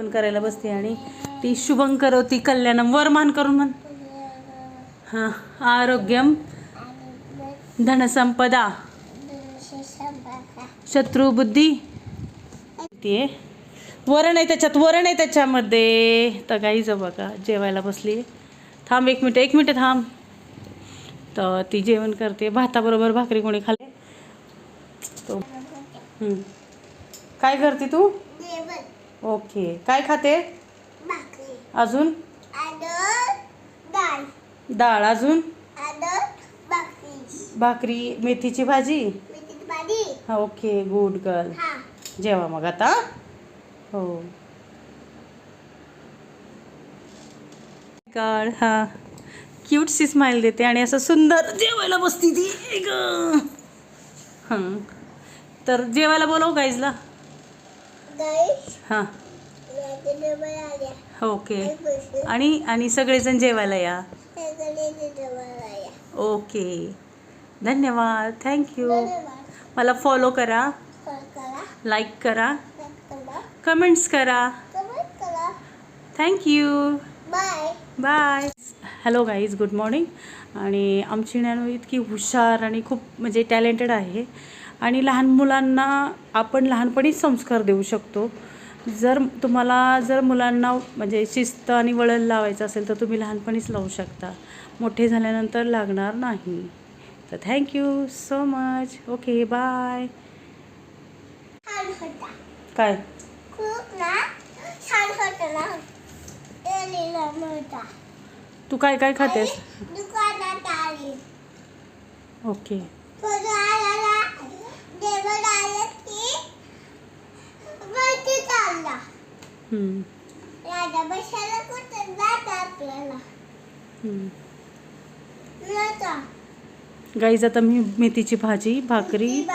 जेवण करायला बसते आणि ती शुभं करोति कल्याणम वरमान करून म्हण. हां, आरोग्यम धनसंपदा शत्रुबुद्धी. ते वरण आहे त्याच्यात, वरण आहे त्याच्यामध्ये. तर काही जाऊ बघा जेवायला बसली. थांब एक मिनिट थांब. तर ती जेवण करते. भाताबरोबर भाकरी कोणी खाल्ले तो. काय करते तू? ओके. काय खाते? अजून डाळ. अजून भाकरी. मेथीची भाजी. हा, ओके, गुड गर्ल. जेवा मग आता. हो गॉड. हा, क्यूटशी स्माइल देते आणि असं सुंदर जेवायला बसती ती. हां, तर जेवायला बोलव गाईजला. हां, ओके. आणि सगळेजण जेवायला या. ओके, धन्यवाद. थँक्यू. मला फॉलो करा, लाईक करा, कमेंट्स करा. Thank you. Bye. Hello guys, good morning. आणि आमची नॅनो इतकी हुशार आणि खूप म्हणजे टॅलेंटेड आहे. आणि लहान मुलांना आपण लहानपणीच संस्कार देऊ शकतो. जर मुलांना म्हणजे शिस्त आणि वळण लावायचं असेल तर तुम्ही लहानपणीच लावू शकता. मोठे झाल्यानंतर लागणार नाही. तर thank you so much. Okay, bye. काय तू काय काय खातेस? ओके. गाईज आता मी मेथीची भाजी भाकरी